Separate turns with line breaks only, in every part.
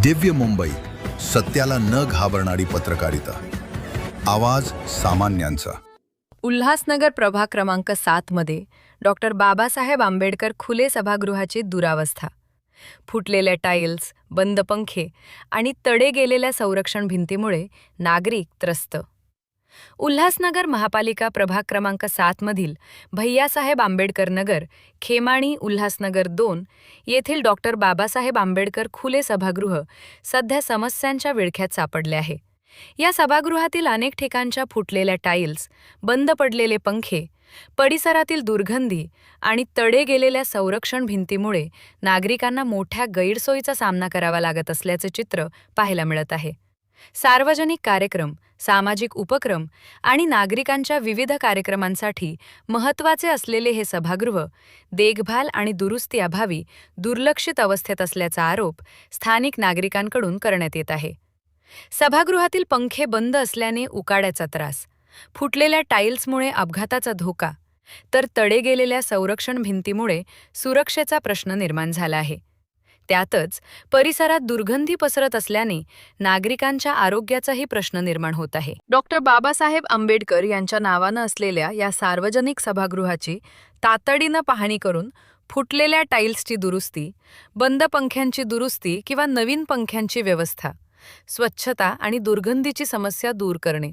दिव्य मुंबई, सत्याला न घाबरणारी पत्रकारिता. आवाज सामान्यांचा.
उल्हासनगर प्रभाग क्रमांक 7 मध्ये डॉक्टर बाबासाहेब आंबेडकर खुले सभागृहाची दुरावस्था. फुटलेल्या टाईल्स, बंद पंखे आणि तडे गेलेल्या संरक्षण भिंतीमुळे नागरिक त्रस्त. उल्हासनगर महापालिका प्रभाग क्रमांक 7 मधील भैयासाहेब आंबेडकर नगर, खेमाणी, उल्हासनगर 2 येथील डॉक्टर बाबासाहेब आंबेडकर खुले सभागृह सध्या समस्यांच्या विळख्यात सापडले आहे. या सभागृहातील अनेक ठिकाणच्या फुटलेल्या टाईल्स, बंद पडलेले पंखे, परिसरातील दुर्गंधी आणि तडे गेलेल्या संरक्षण भिंतीमुळे नागरिकांना मोठ्या गैरसोयीचा सामना करावा लागत असल्याचे चित्र पाहायला मिळत आहे. सार्वजनिक कार्यक्रम, सामाजिक उपक्रम आणि नागरिकांच्या विविध कार्यक्रमांसाठी महत्त्वाचे असलेले हे सभागृह देखभाल आणि दुरुस्ती अभावी दुर्लक्षित अवस्थेत असल्याचा आरोप स्थानिक नागरिकांकडून करण्यात येत आहे. सभागृहातील पंखे बंद असल्याने उकाड्याचा त्रास, फुटलेल्या टाईल्समुळे अपघाताचा धोका, तर तडे गेलेल्या संरक्षण भिंतीमुळे सुरक्षेचा प्रश्न निर्माण झाला आहे. त्यातच परिसरात दुर्गंधी पसरत असल्याने नागरिकांच्या आरोग्याचाही प्रश्न निर्माण होत आहे. डॉक्टर बाबासाहेब आंबेडकर यांच्या नावानं असलेल्या या सार्वजनिक सभागृहाची तातडीनं पाहणी करून फुटलेल्या टाईल्सची दुरुस्ती, बंद पंख्यांची दुरुस्ती किंवा नवीन पंख्यांची व्यवस्था, स्वच्छता आणि दुर्गंधीची समस्या दूर करणे,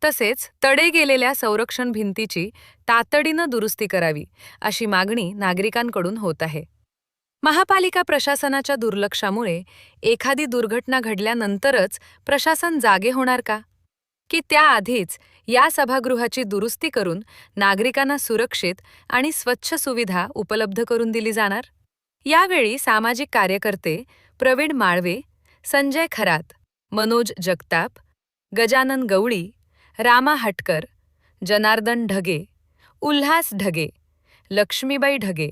तसेच तडे गेलेल्या संरक्षण भिंतीची तातडीनं दुरुस्ती करावी अशी मागणी नागरिकांकडून होत आहे. महापालिका प्रशासनाच्या दुर्लक्षामुळे एखादी दुर्घटना घडल्यानंतरच प्रशासन जागे होणार का? की त्याआधीच या सभागृहाची दुरुस्ती करून नागरिकांना सुरक्षित आणि स्वच्छ सुविधा उपलब्ध करून दिली जाणार? यावेळी सामाजिक कार्यकर्ते प्रवीण माळवे, संजय खरात, मनोज जगताप, गजानन गवळी, रामा हटकर, जनार्दन ढगे, उल्हास ढगे, लक्ष्मीबाई ढगे,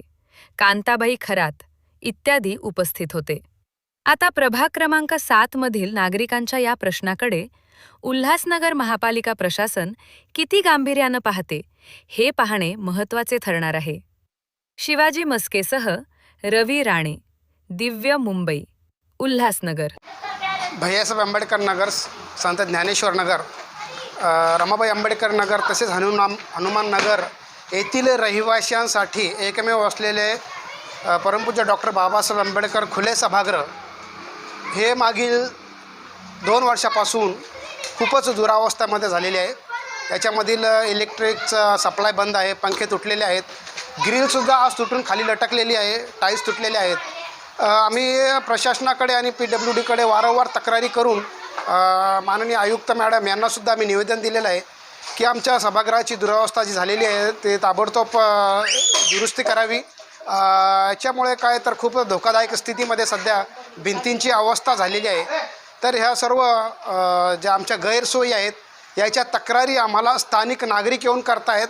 कांताबाई खरात इत्यादी उपस्थित होते. आता प्रभाग क्रमांक 7 मधील नागरिकांच्या या प्रश्नाकडे उल्हासनगर महापालिका प्रशासन किती गांभीर्यानं पाहते हे पाहणे महत्त्वाचे ठरणार आहे. शिवाजी मस्केसह रवी राणे, दिव्य मुंबई, उल्हासनगर.
भैयासाहेब आंबेडकर नगर, संत ज्ञानेश्वर नगर, रमाबाई आंबेडकर नगर तसेच हनुमान नगर येथील रहिवाशांसाठी एकमेव असलेले परमपूज्य डॉक्टर बाबासाहेब आंबेडकर खुले सभागृह हे मागील 2 वर्षापासून खूपच दुरावस्थेमध्ये झालेले आहे. त्याच्यामधील इलेक्ट्रिकचा सप्लाय बंद आहे, पंखे तुटलेले आहेत, ग्रिलसुद्धा आज तुटून खाली लटकलेली आहे, टाईल्स तुटलेले आहेत. आम्ही प्रशासनाकडे आणि PWDकडे वारंवार तक्रारी करून माननीय आयुक्त मॅडम यांनासुद्धा आम्ही निवेदन दिलेलं आहे की आमच्या सभागृहाची दुरावस्था जी झालेली आहे ते ताबडतोब दुरुस्ती करावी. याच्यामुळे काय तर खूप धोकादायक स्थितीमध्ये सध्या भिंतींची अवस्था झालेली आहे. तर ह्या सर्व ज्या आमच्या गैरसोयी आहेत याच्या तक्रारी आम्हाला स्थानिक नागरिक येऊन करतायत.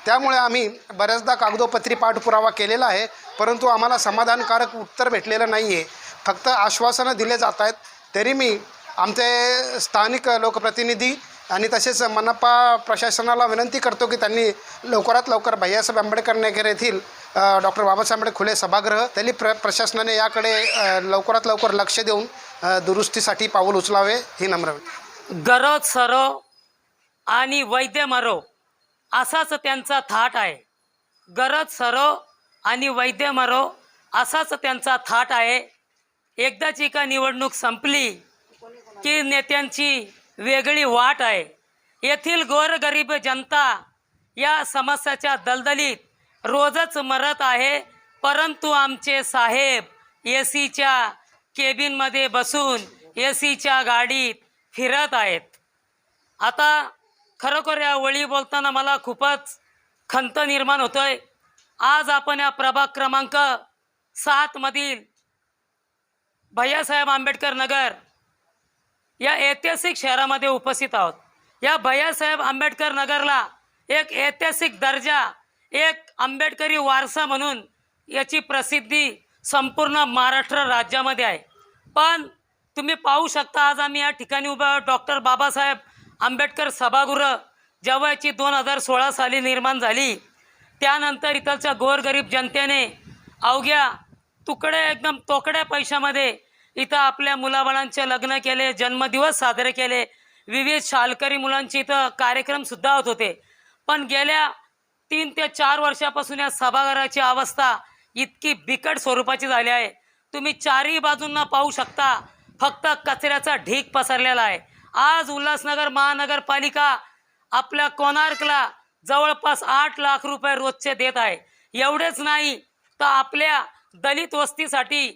त्यामुळे आम्ही बऱ्याचदा कागदोपत्री पाठपुरावा केलेला आहे, परंतु आम्हाला समाधानकारक उत्तर भेटलेलं नाही आहे. फक्त आश्वासनं दिले जात आहेत. तरी मी आमचे स्थानिक लोकप्रतिनिधी आणि तसेच मनपा प्रशासनाला विनंती करतो की त्यांनी लवकरात लवकर भैयासाहेब आंबेडकर नगर येथील डॉक्टर बाबासाहेब आंबेडकर खुले सभागृह त्यांनी प्रशासनाने याकडे लवकरात लवकर लक्ष देऊन दुरुस्तीसाठी पाऊल उचलावे ही नम्र विनंती.
गरज सरो आणि वैद्य मरो असाच त्यांचा थाट आहे. गरज सरो आणि वैद्य मरो असाच त्यांचा थाट आहे. एकदाची का निवडणूक संपली की नेत्यांची वेगळी वाट आहे. येथील गोरगरीब जनता या समस्याच्या दलदलीत रोजच मरत आहे, परंतु आमचे साहेब ACच्या केबिनमध्ये बसून ACच्या गाडीत फिरत आहेत. आता खरोखर या वळी बोलताना मला खूपच खंत निर्माण होतोय. आज आपण या प्रभाग क्रमांक 7 मधील भैयासाहेब आंबेडकर नगर या ऐतिहासिक शहरामध्ये उपस्थित आहोत. या भैयासाहेब आंबेडकर नगरला एक ऐतिहासिक दर्जा, एक आंबेडकरी वारसा म्हणून याची प्रसिद्धी संपूर्ण महाराष्ट्र राज्यामध्ये आहे. पण तुम्ही पाहू शकता आज आम्ही या ठिकाणी उभा आहोत. डॉक्टर बाबासाहेब आंबेडकर सभागृह जेव्हा याची 2016 साली निर्माण झाली, त्यानंतर इथलच्या गोरगरीब जनतेने अवघ्या एकदम तोकड्या पैशामध्ये इथं आपल्या मुलाबाळांचे लग्न केले, जन्मदिवस साजरे केले, विविध शालकरी मुलांचे इथं कार्यक्रमसुद्धा होत होते. पण गेल्या 3 ते 4 वर्षापासून या सभागृहाची अवस्था इतकी बिकट स्वरूपाची झाली आहे. तुम्ही चारही बाजूंना पाहू शकता, फक्त कचऱ्याचा ढीग पसरलेला आहे. आज उल्हासनगर महानगरपालिका आपल्या कोणार्कला जवळपास 8 लाख रुपये रोजचे देत आहे. एवढेच नाही तर आपल्या दलित वस्तीसाठी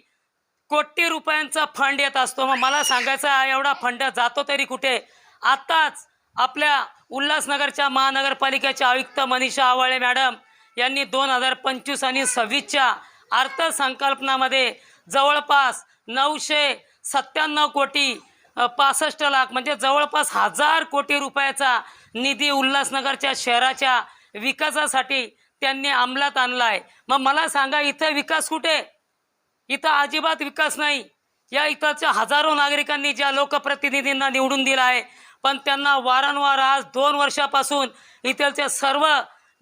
कोटी रुपयांचा फंड येत असतो. मग मला सांगायचं आहे, एवढा फंड जातो तरी कुठे? आत्ताच आपल्या उल्हासनगरच्या महानगरपालिकेच्या आयुक्त मनीषा आवाळे मॅडम यांनी 2025 आणि 26च्या अर्थसंकल्पनामध्ये जवळपास 997 कोटी 65 लाख म्हणजे जवळपास 1000 कोटी रुपयाचा निधी उल्हासनगरच्या शहराच्या विकासासाठी त्यांनी अंमलात आणला आहे. मग मला सांगा, इथं विकास कुठे? इथं अजिबात विकास नाही. या इथंच्या हजारो नागरिकांनी ज्या लोकप्रतिनिधींना निवडून दिला आहे, पण त्यांना वारंवार आज 2 वर्षापासून इथलचे सर्व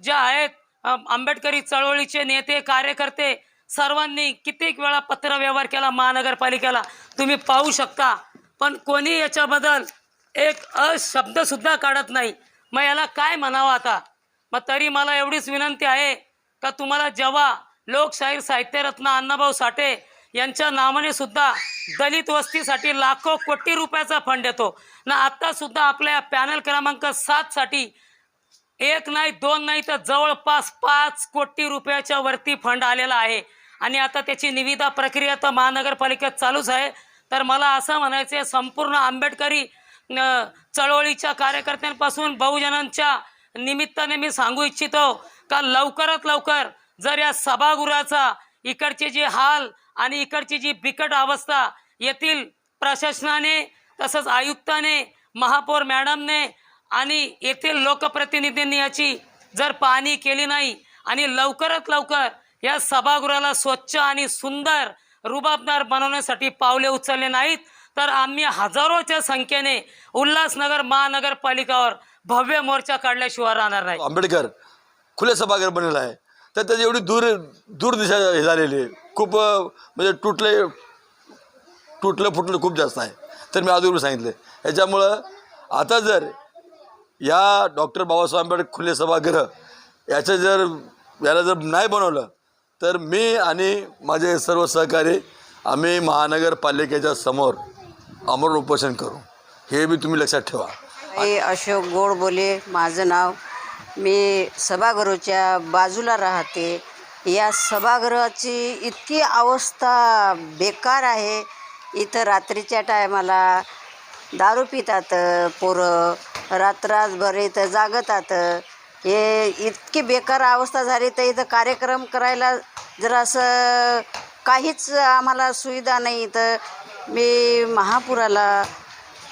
जे आहेत आंबेडकरी चळवळीचे नेते कार्यकर्ते सर्वांनी कित्येक वेळा पत्रव्यवहार केला महानगरपालिकेला, तुम्ही पाहू शकता. पण कोणी याच्याबद्दल एक शब्दसुद्धा काढत नाही. मग याला काय म्हणावं आता? मग तरी मला एवढीच विनंती आहे का तुम्हाला जेव्हा लोकशाहीर साहित्यरत्न अण्णाभाऊ साठे यांच्या नावाने सुद्धा दलित वस्तीसाठी लाखो कोटी रुपयाचा फंड येतो ना, आत्तासुद्धा आपल्या पॅनल क्रमांक 7 साठी 1 नाही 2 नाही तर जवळपास 5 कोटी रुपयाच्या वरती फंड आलेला आहे. आणि आता त्याची निविदा प्रक्रिया तर महानगरपालिकेत चालूच आहे. तर मला असं म्हणायचं आहे, संपूर्ण आंबेडकरी चळवळीच्या कार्यकर्त्यांपासून बहुजनांच्या निमित्ताने मी सांगू इच्छितो का लवकरात लवकर जर या सभागृहाचा इकडचे जे हाल आणि इकडची जी बिकट अवस्था येथील प्रशासनाने तसंच आयुक्ताने महापौर मॅडमने आणि येथील लोकप्रतिनिधींनी याची जर पाहणी केली नाही आणि लवकरात लवकर या सभागृहाला स्वच्छ आणि सुंदर रुबाबदार बनवण्यासाठी पावले उचलले नाहीत तर आम्ही हजारोच्या संख्येने उल्हासनगर महानगरपालिकावर भव्य मोर्चा काढल्याशिवाय राहणार नाही.
आंबेडकर खुले सभागृह बनलेलं आहे तर त्याची एवढी दूरदिशा हे झालेली आहे, खूप म्हणजे तुटलं फुटलं खूप जास्त आहे. तर मी अगोदर सांगितलं याच्यामुळं आता जर या डॉक्टर बाबासाहेब आंबेडकर खुले सभागृह याला जर नाही बनवलं तर मी आणि माझे सर्व सहकारी आम्ही महानगरपालिकेच्या समोर आमरण उपोषण करू. हे बी तुम्ही लक्षात ठेवा.
अशोक गोड बोले माझं नाव. मी सभागृहाच्या बाजूला राहते. या सभागृहाची इतकी अवस्था बेकार आहे. इथं रात्रीच्या टायमाला दारू पितात पोरं, रात्रभर इथं जागतात. हे इतकी बेकार अवस्था झाली तर इथं कार्यक्रम करायला जरा असं काहीच आम्हाला सुविधा नाही. तर मी महापुराला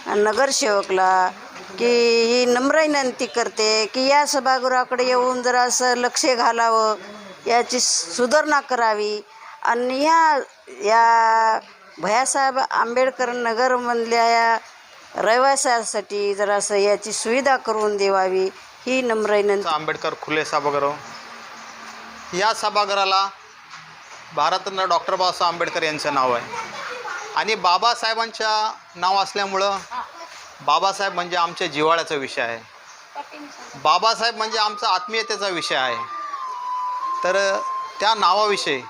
नगरसेवकला की ही नम्र विनंती करते की या सभागृहाकडे येऊन जरा असं लक्ष घालावं, याची सुधारणा करावी आणि या भैयासाहेब आंबेडकर नगरमधल्या या रहिवाशासाठी जरासं याची सुविधा करून देवावी ही नम्र विनंती.
आंबेडकर खुले सभागृह, या सभागृहाला भारतरत्न डॉक्टर बाबासाहेब आंबेडकर यांचं नाव आहे आणि बाबासाहेबांच्या नाव असल्यामुळं बाबासाहेब म्हणजे आमच्या जिव्हाळ्याचा विषय आहे. बाबासाहेब म्हणजे आमचा आत्मीयतेचा विषय आहे. तर त्या नावाविषयी,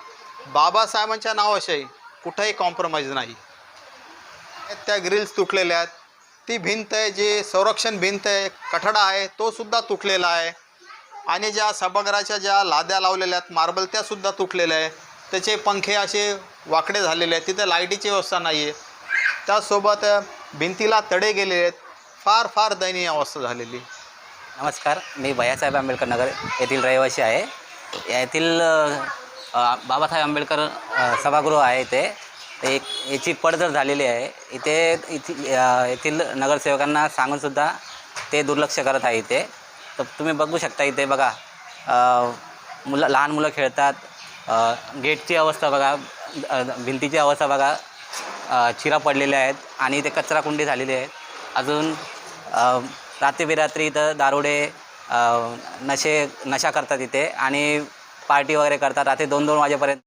बाबासाहेबांच्या नावाविषयी कुठंही कॉम्प्रोमाइज नाही. त्या ग्रिल्स तुटलेल्या आहेत, ती भिंत आहे, जे संरक्षण भिंत आहे, कठडा आहे, तो सुद्धा तुटलेला आहे आणि ज्या सभागृहाच्या ज्या लाद्या लावलेल्या आहेत मार्बल त्यासुद्धा तुटलेल्या आहे. त्याचे पंखे असे वाकडे झालेले आहेत, तिथे लाईटीची व्यवस्था नाही आहे. त्यासोबत भिंतीला तडे गेलेले आहेत. फार दयनीय अवस्था झालेली.
नमस्कार, मी भैयासाहेब आंबेडकर नगर येथील रहिवासी आहे. येथील बाबासाहेब आंबेडकर सभागृह आहे ते याची पडझड झालेली आहे. येथील नगरसेवकांना सांगूनसुद्धा ते दुर्लक्ष करत आहे इथे. तर तुम्ही बघू शकता इथे बघा, लहान मुलं खेळतात. गेटची अवस्था बघा, भिंतीची अवस्था बघा, चिरा पडलेल्या आहेत आणि इथे कचरा कुंडी झालेली आहेत. अजून रात्री इथं दारुडे नशा करतात इथे आणि पार्टी वगैरे करतात रात्री 2-2 वाजेपर्यंत.